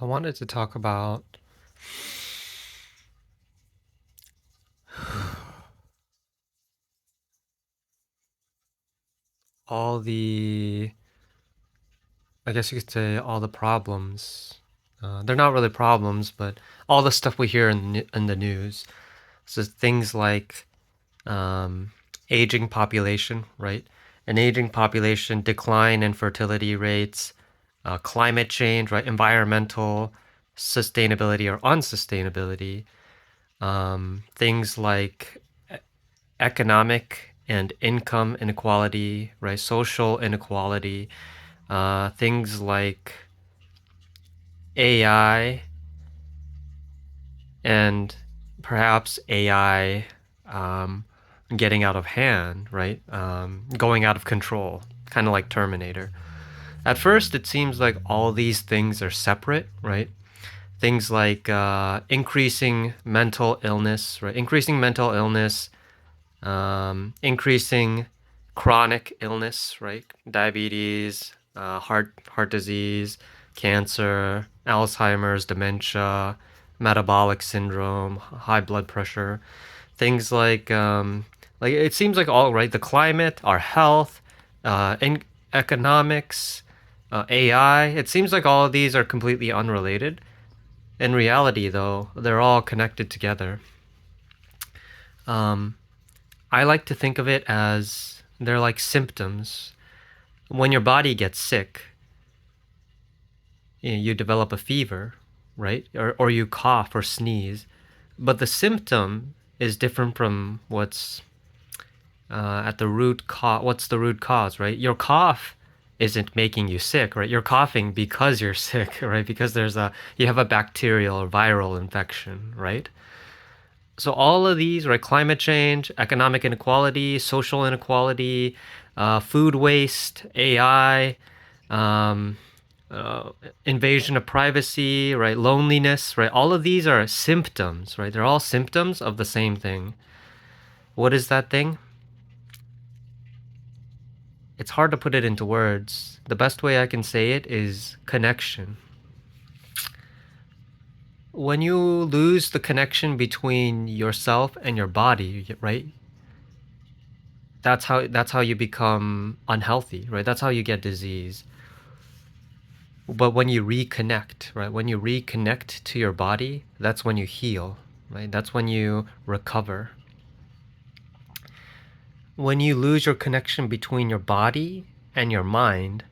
I wanted to talk about all the, I guess you could say, all the problems. They're not really problems, but all the stuff we hear in the news. So things like um, aging population, right? An aging population, decline in fertility rates, climate change, right? Environmental sustainability or unsustainability. Things like economic and income inequality, right? Social inequality, things like AI and perhaps AI um, getting out of hand, right? Going out of control, kind of like Terminator. At first, it seems like all these things are separate, right? Things like increasing mental illness, right? Increasing mental illness, increasing chronic illness, right? Diabetes, heart disease, cancer, Alzheimer's, dementia, metabolic syndrome, high blood pressure, things like it seems like all right. The climate, our health, in economics, AI. It seems like all of these are completely unrelated. In reality, though, they're all connected together. Um, I like to think of it as they're like symptoms. When your body gets sick, you develop a fever, right? Or you cough or sneeze. But the symptom is different from what's at the root cause. What's the root cause, right? Your cough isn't making you sick, right? You're coughing because you're sick, right? Because you have a bacterial or viral infection, right? So all of these, right? Climate change, economic inequality, social inequality, food waste, AI, um, uh, invasion of privacy, right? Loneliness, right? All of these are symptoms, right? They're all symptoms of the same thing. What is that thing? It's hard to put it into words. The best way I can say it is connection. When you lose the connection between yourself and your body, right? That's how you become unhealthy, right? That's how you get disease. But when you reconnect, right? When you reconnect to your body, that's when you heal, right? That's when you recover. When you lose your connection between your body and your mind,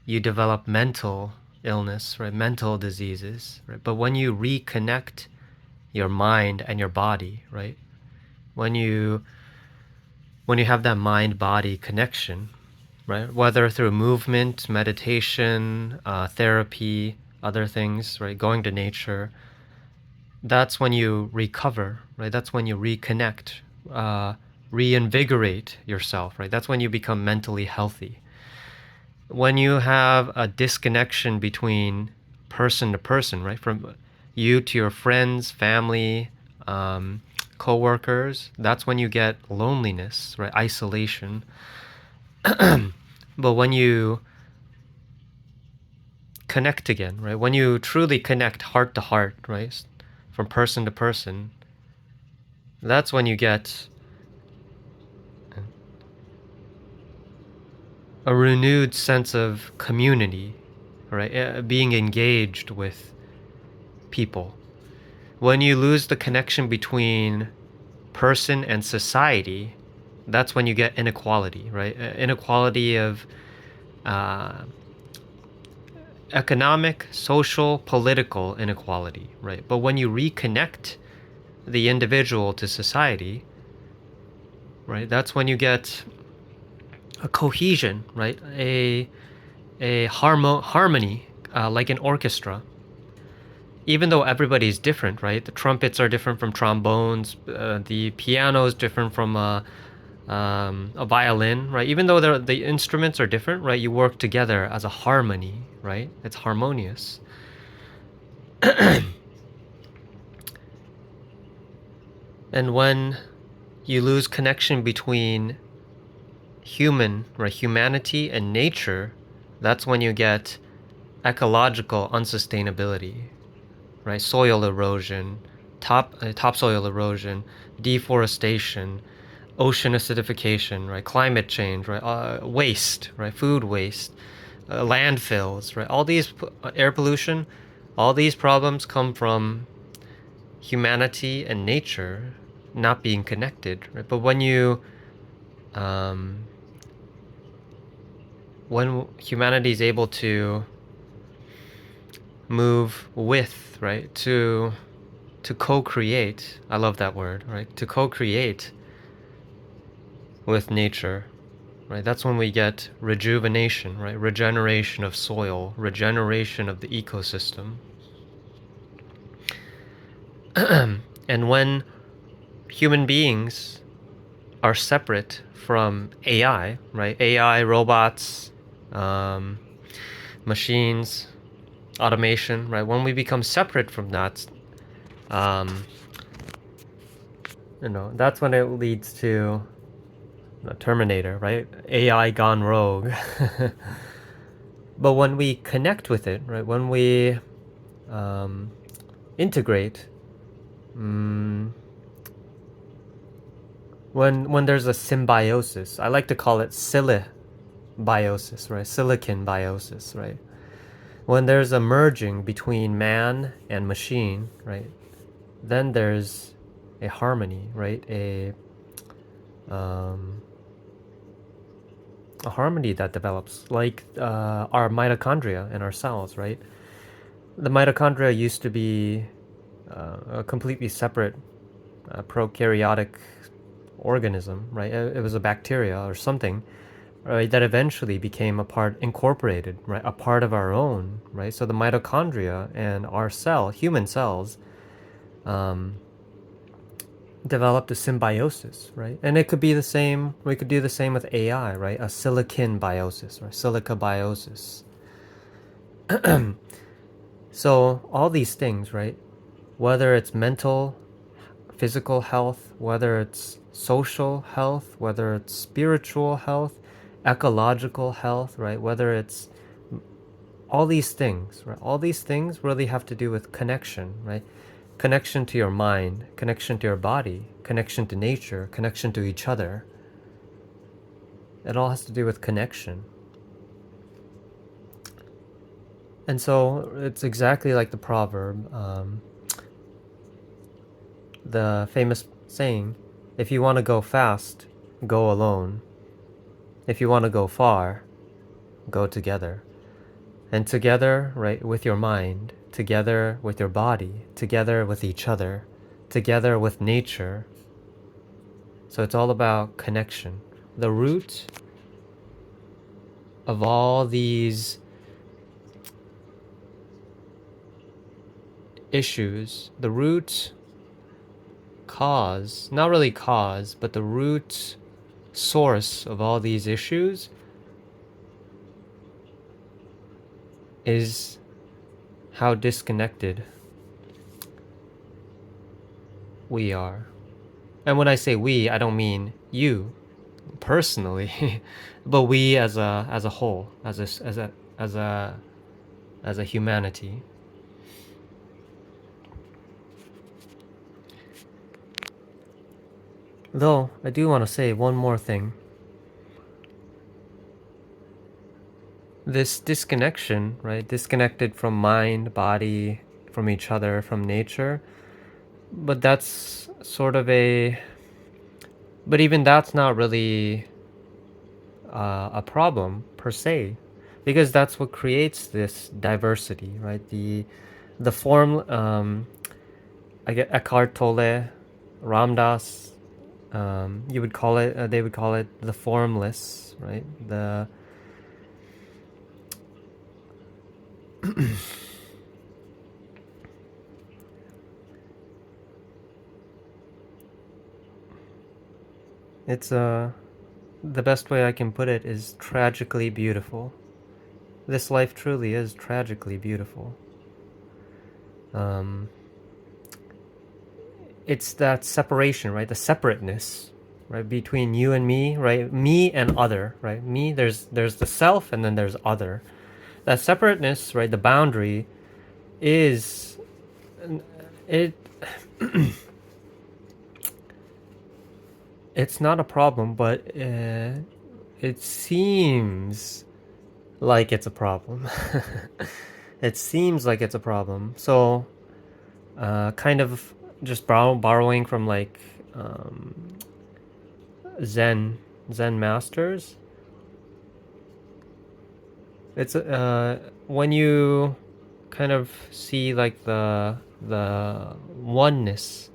you develop mental illness, right? Mental diseases, right? But when you reconnect your mind and your body, right? When you when you have that mind body connection, right? Whether through movement, meditation, therapy, other things, right? Going to nature, that's when you recover, right? That's when you reconnect, reinvigorate yourself, right? That's when you become mentally healthy. When you have a disconnection between person to person, right? From you to your friends, family, um, co-workers, that's when you get loneliness, right? Isolation. But when you connect again, right? When you truly connect heart to heart, right? From person to person, that's when you get a renewed sense of community, right? Being engaged with people. When you lose the connection between person and society, that's when you get inequality, right? Inequality of uh, economic, social, political inequality, right? But when you reconnect the individual to society, right, that's when you get a cohesion, right? Harmony, like an orchestra. Even though everybody's different, right? The trumpets are different from trombones. The piano is different from a violin, right? Even though the instruments are different, right? You work together as a harmony, right? It's harmonious. And when you lose connection between humanity and nature, that's when you get ecological unsustainability, right? Soil erosion, topsoil erosion, deforestation, ocean acidification, right? Climate change, right? Waste, right? Food waste, landfills, right? All these air pollution, all these problems come from humanity and nature not being connected, right? But um, when humanity is able to move with, right, to co-create, I love that word, right, to co-create with nature, right, that's when we get rejuvenation, right, regeneration of soil, regeneration of the ecosystem. And when human beings are separate from AI, right, AI, robots, um, machines, automation, right, when we become separate from that, um, that's when it leads to Terminator, right? AI gone rogue. But when we connect with it, right? When we um, integrate, when there's a symbiosis, I like to call it biosis, right? Silicon biosis, right? When there's a merging between man and machine, right? Then there's a harmony, right? A harmony that develops, like our mitochondria in our cells, right? The mitochondria used to be a completely separate prokaryotic organism, right? It was a bacteria or something, right? That eventually became incorporated, right? A part of our own, right? So the mitochondria and our human cells, um, developed a symbiosis, right? And it could be the same. We could do the same with AI, right? A silicon biosis or silica biosis. So all these things, right? Whether it's mental, physical health, whether it's social health, whether it's spiritual health, ecological health, right? Whether it's all these things, right? All these things really have to do with connection, right? Connection to your mind, connection to your body, connection to nature, connection to each other. It all has to do with connection. And so it's exactly like the proverb, the famous saying, if you want to go fast, go alone. If you want to go far, go together. And together, right, with your mind, together with your body, together with each other, together with nature. So it's all about connection. The root of all these issues, the root cause, not really cause, but the root source of all these issues is how disconnected we are. And when I say we, I don't mean you personally, but we as a whole, as a humanity. Though I do want to say one more thing. This disconnection, right? Disconnected from mind, body, from each other, from nature. But that's sort of but even that's not really a problem per se, because that's what creates this diversity, right? The form, I get Eckhart Tolle, Ramdas, you would call it, they would call it the formless, right? It's the best way I can put it is tragically beautiful. This life truly is tragically beautiful. It's that separation, right? The separateness, right, between you and me, right? Me and other, right? Me, there's the self, and then there's other. that separateness, right? The boundary is it. It's not a problem, but it seems like it's a problem. It seems like it's a problem. So, kind of just borrowing from like Zen masters. It's when you kind of see like the oneness,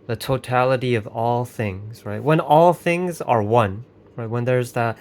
the totality of all things, right? When all things are one, right? When there's that,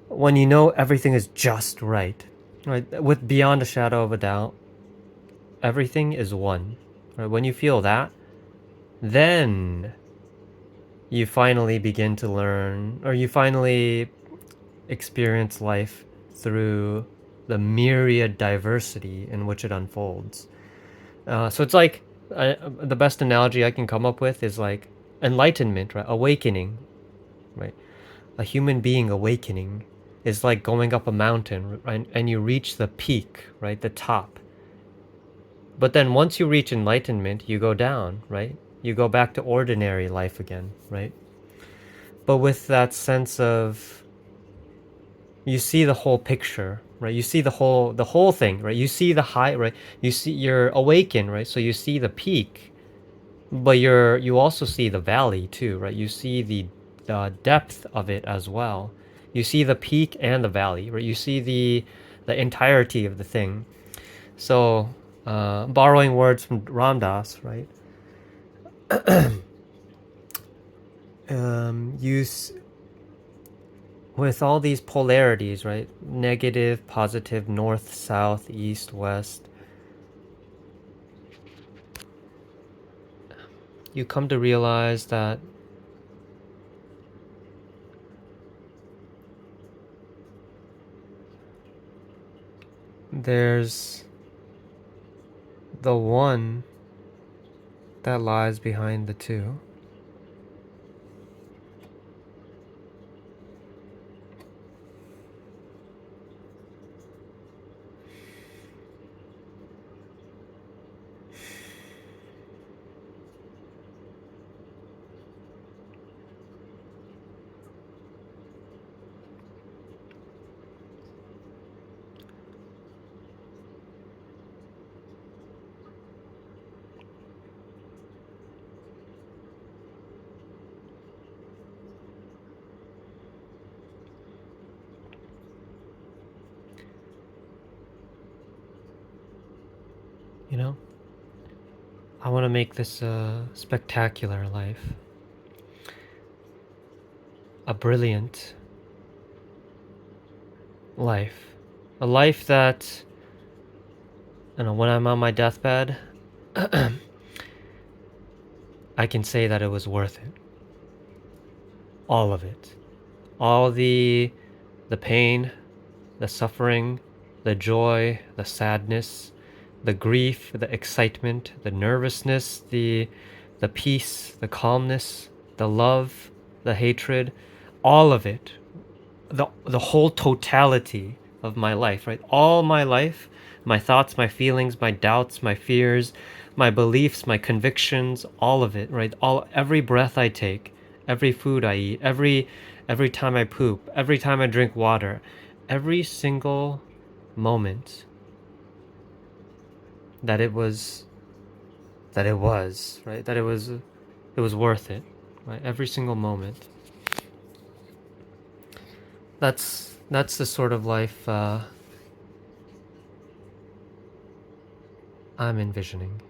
when you know everything is just right, right? With beyond a shadow of a doubt, everything is one, right? When you feel that, then you finally begin to learn, or you finally experience life through the myriad diversity in which it unfolds. So it's like the best analogy I can come up with is like enlightenment, right? Awakening, right? A human being awakening is like going up a mountain, right? And you reach the peak, right? The top. But then once you reach enlightenment, you go down, right? You go back to ordinary life again, right? But with that sense of you see the whole picture, right? You see the whole thing, right? You see the high, right? You see you're awakened, right? So you see the peak, but you also see the valley too, right? You see the depth of it as well. You see the peak and the valley, right? You see the entirety of the thing. So, borrowing words from Ramdas, right? You with all these polarities, right? Negative, positive, north, south, east, west. You come to realize that there's the one that lies behind the two. You know, I want to make this a spectacular life, a brilliant life, a life that, you know, when I'm on my deathbed, I can say that it was worth it. All of it. All the pain, the suffering, the joy, the sadness, the grief, the excitement, the nervousness, the peace, the calmness, the love, the hatred, all of it. The whole totality of my life, right? All my life, my thoughts, my feelings, my doubts, my fears, my beliefs, my convictions, all of it, right? Every breath I take, every food I eat, every time I poop, every time I drink water, every single moment that it was, right? That it was worth it, right? Every single moment. That's the sort of life I'm envisioning.